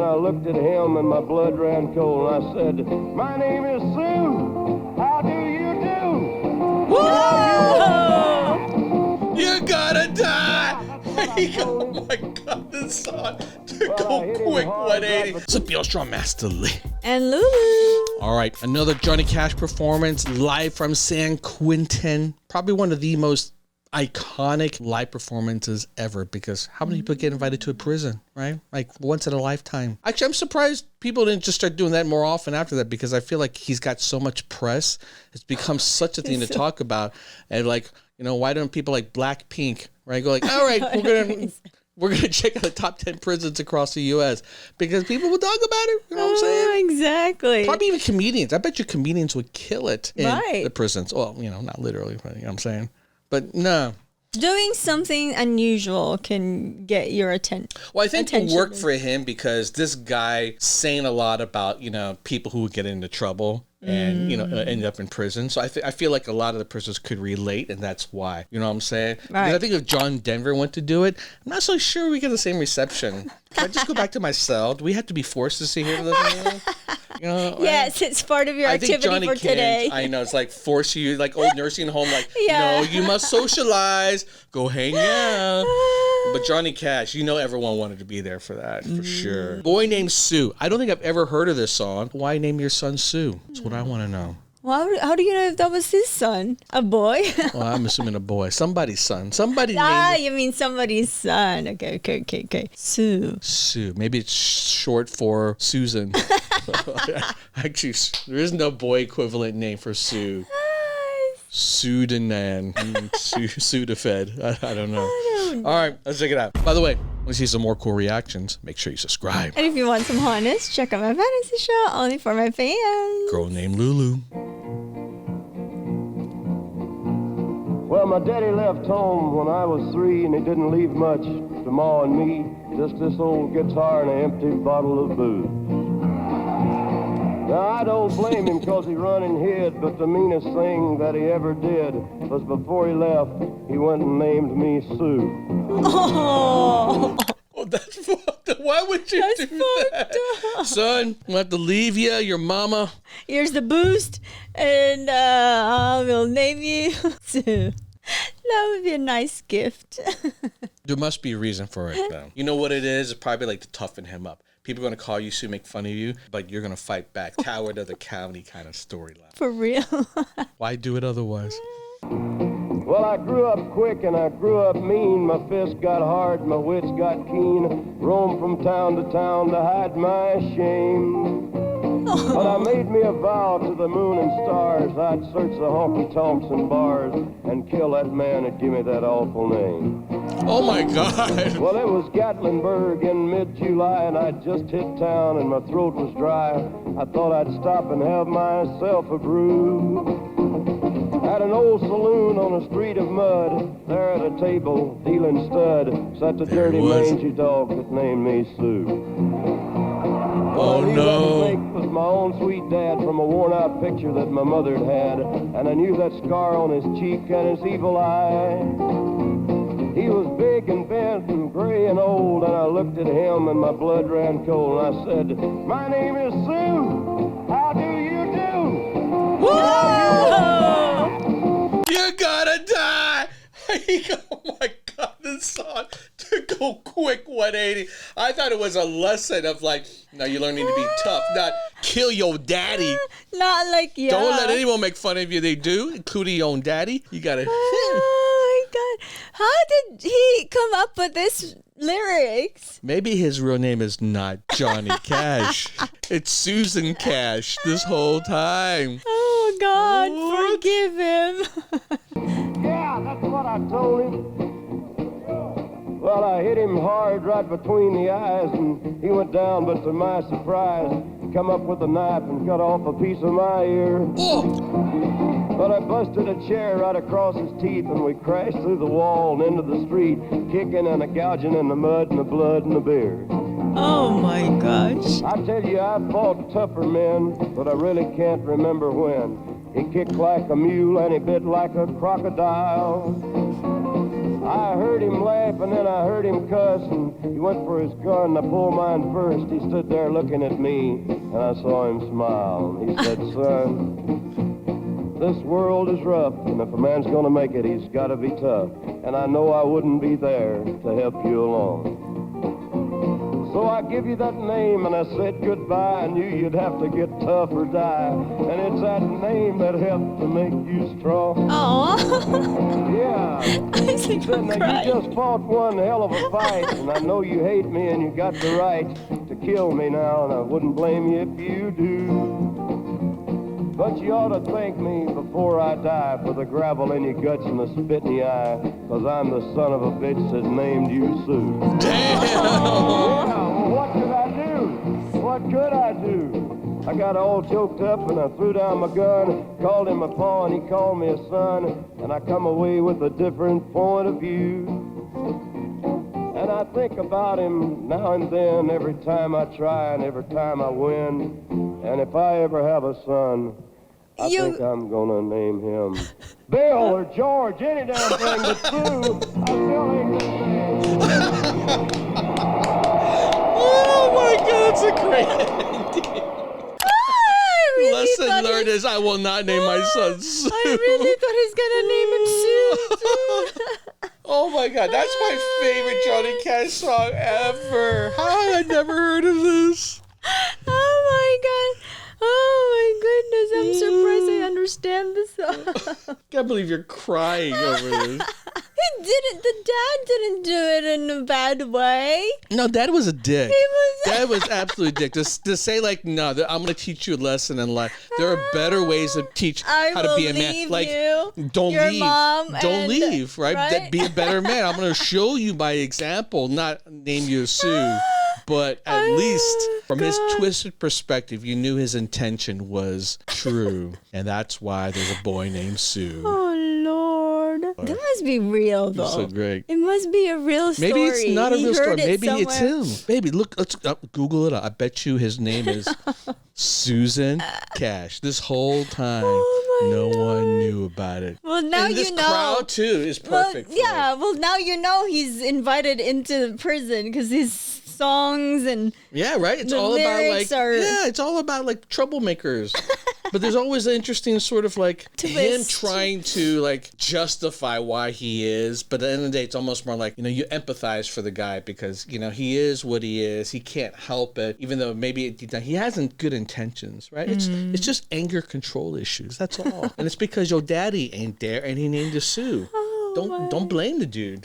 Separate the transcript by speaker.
Speaker 1: I looked at him and my blood ran cold. And I said, my name is Sue. How do you do?
Speaker 2: Whoa! You gotta die! Oh my God, this song to go quick 180. It's a Beal Strong Master Lee.
Speaker 3: And Lulu.
Speaker 2: All right, another Johnny Cash performance live from San Quentin. Probably one of the most iconic live performances ever, because how many people get invited to a prison, right? Like once in a lifetime. Actually, I'm surprised people didn't just start doing that more often after that, because I feel like he's got so much press. It's become such a thing to talk about. And like, you know, why don't people like Blackpink, right? Go like, all right, we're gonna check out the top 10 prisons across the U.S. because people will talk about it. You know what I'm saying?
Speaker 3: Exactly.
Speaker 2: Probably even comedians. I bet you comedians would kill it in
Speaker 3: Right.
Speaker 2: the prisons. Well, you know, not literally, but you know what I'm saying. But no.
Speaker 3: Doing something unusual can get your attention.
Speaker 2: Well, I think it worked for him because this guy saying a lot about, you know, people who would get into trouble and, you know, end up in prison. So I feel like a lot of the prisoners could relate, and that's why. You know what I'm saying?
Speaker 3: Right.
Speaker 2: Because I think if John Denver went to do it, I'm not so sure we get the same reception. Can I just go back to my cell? Do we have to be forced to see him? You know,
Speaker 3: yes, it's part of your activity for today.
Speaker 2: I know, it's like force you, like old nursing home, like,
Speaker 3: Yeah.
Speaker 2: no, you must socialize, go hang out. But Johnny Cash, you know everyone wanted to be there for that, for sure. Boy Named Sue. I don't think I've ever heard of this song. Why name your son Sue? That's what I want to know.
Speaker 3: Well, how do you know if that was his son? A boy?
Speaker 2: Well, I'm assuming a boy. Somebody's son. Somebody named
Speaker 3: You mean somebody's son. Okay. Sue.
Speaker 2: Sue. Maybe it's short for Susan. Actually, there is no boy equivalent name for Sue. Sudanan. Sudafed. I don't know. All right, let's check it out. By the way, want to see some more cool reactions? Make sure you subscribe.
Speaker 3: And if you want some hotness, check out my fantasy show only for my fans.
Speaker 2: Girl named Lulu.
Speaker 1: Well, my daddy left home when I was 3, and he didn't leave much to Ma and me. Just this old guitar and an empty bottle of booze. Now, I don't blame him because he run and hid, but the meanest thing that he ever did was before he left, he went and named me Sue.
Speaker 3: Oh,
Speaker 2: Oh, that's fucked up. Why would you do that? Son, we'll have to leave you, your mama.
Speaker 3: here's the boost, and I will name you Sue. That would be a nice gift.
Speaker 2: There must be a reason for it, though. You know what it is? It's probably like to toughen him up. People are going to call you Sue, make fun of you, but you're going to fight back. Tower to the county kind of storyline.
Speaker 3: For real.
Speaker 2: Why do it otherwise?
Speaker 1: Well, I grew up quick and I grew up mean. My fists got hard, my wits got keen. Roamed from town to town to hide my shame. But I made me a vow to the moon and stars. I'd search the honky-tonks and bars and kill that man that gave me that awful name.
Speaker 2: Oh, my God.
Speaker 1: Well, it was Gatlinburg in mid-July, and I'd just hit town and my throat was dry. I thought I'd stop and have myself a brew. At an old saloon on a street of mud, there at a table, dealing stud, sat the dirty mangy dog that named me Sue.
Speaker 2: Oh,
Speaker 1: I knew
Speaker 2: no.
Speaker 1: that snake was my own sweet dad from a worn-out picture that my mother had, and I knew that scar on his cheek and his evil eye. He was big and bent and gray and old, and I looked at him and my blood ran cold, and I said, my name is Sue. How do you do?
Speaker 3: Whoa!
Speaker 2: You gotta die! Oh my God, this song to go quick 180. I thought it was a lesson of like, no, you're learning to be tough, not kill your daddy.
Speaker 3: Not like, yeah.
Speaker 2: Don't let anyone make fun of you. They do, including your own daddy. You gotta.
Speaker 3: Oh my God. How did he come up with this lyrics?
Speaker 2: Maybe his real name is not Johnny Cash. It's Susan Cash this whole time.
Speaker 3: Oh God,
Speaker 2: What?
Speaker 3: forgive him.
Speaker 1: Yeah, that's what I told him. Well, I hit him hard right between the eyes, and he went down, but to my surprise, he come up with a knife and cut off a piece of my ear.
Speaker 2: Oh.
Speaker 1: But I busted a chair right across his teeth, and we crashed through the wall and into the street, kicking and a gouging in the mud and the blood and the beer.
Speaker 3: Oh my gosh.
Speaker 1: I tell you, I fought tougher men, but I really can't remember when. He kicked like a mule and he bit like a crocodile. I heard him laugh and then I heard him cuss, and he went for his gun. I pulled mine first. He stood there looking at me, and I saw him smile. He said, son, this world is rough, and if a man's gonna make it, he's gotta be tough. And I know I wouldn't be there to help you along. So I give you that name, and I said goodbye. I knew you'd have to get tough or die. And it's that name that helped to make you strong.
Speaker 3: Aw.
Speaker 1: Yeah.
Speaker 3: I think
Speaker 1: Said,
Speaker 3: I'm
Speaker 1: now,
Speaker 3: crying.
Speaker 1: you just fought one hell of a fight, and I know you hate me and you got the right to kill me now, and I wouldn't blame you if you do. But you ought to thank me before I die for the gravel in your guts and the spit in your eye, because I'm the son of a bitch that named you Sue.
Speaker 2: Damn.
Speaker 1: Yeah, well, what could I do? What could I do? I got all choked up and I threw down my gun, called him a pa and he called me a son, and I come away with a different point of view. And I think about him now and then, every time I try and every time I win. And if I ever have a son, I think I'm gonna name him Bill or George, any damn thing, but Sue, I still ain't gonna name.
Speaker 2: Oh my God, it's a great ending.
Speaker 3: I really
Speaker 2: Lesson
Speaker 3: thought
Speaker 2: learned
Speaker 3: he-
Speaker 2: is I will not name my son Sue.
Speaker 3: I really thought he's gonna name him Sue.
Speaker 2: Oh my God, that's my favorite Johnny Cash song ever. How had I never heard of this?
Speaker 3: Oh my God. Oh my goodness. I'm surprised I understand this song.
Speaker 2: Can't believe you're crying over this.
Speaker 3: He didn't. The dad didn't do it in a bad way.
Speaker 2: No, Dad was a dick.
Speaker 3: He was.
Speaker 2: Dad was absolutely a dick. To say like, no, I'm going to teach you a lesson in life. There are better ways to teach
Speaker 3: I
Speaker 2: how to
Speaker 3: will
Speaker 2: be a man.
Speaker 3: leave
Speaker 2: Like,
Speaker 3: you,
Speaker 2: don't
Speaker 3: your
Speaker 2: leave.
Speaker 3: mom,
Speaker 2: Don't
Speaker 3: and-
Speaker 2: leave, right?
Speaker 3: right?
Speaker 2: Be a better man. I'm going to show you by example, not name you Sue. But at least from his twisted perspective, you knew his intention was true. And that's why there's a boy named Sue.
Speaker 3: Oh Lord, that must be real though.
Speaker 2: So great.
Speaker 3: It must be a real story.
Speaker 2: Maybe it's not a
Speaker 3: He
Speaker 2: real story.
Speaker 3: heard it
Speaker 2: Maybe it's
Speaker 3: somewhere.
Speaker 2: him. Baby, look, let's Google it up. I bet you his name is Susan Cash. This whole time,
Speaker 3: Oh my
Speaker 2: no one
Speaker 3: Lord.
Speaker 2: knew about it.
Speaker 3: Well, now
Speaker 2: And this
Speaker 3: you know.
Speaker 2: crowd too is perfect.
Speaker 3: Well, yeah. Well, now you know he's invited into prison because his songs and
Speaker 2: Yeah, right. It's
Speaker 3: The
Speaker 2: all about like
Speaker 3: lyrics are-
Speaker 2: it's all about like troublemakers. But there's always an interesting sort of like him
Speaker 3: Twist.
Speaker 2: trying to like justify why he is, but at the end of the day, it's almost more like, you empathize for the guy because, he is what he is. He can't help it, even though maybe he hasn't good intentions, right? It's just anger control issues. That's all. And it's because your daddy ain't there and he named you Sue. Don't blame the dude.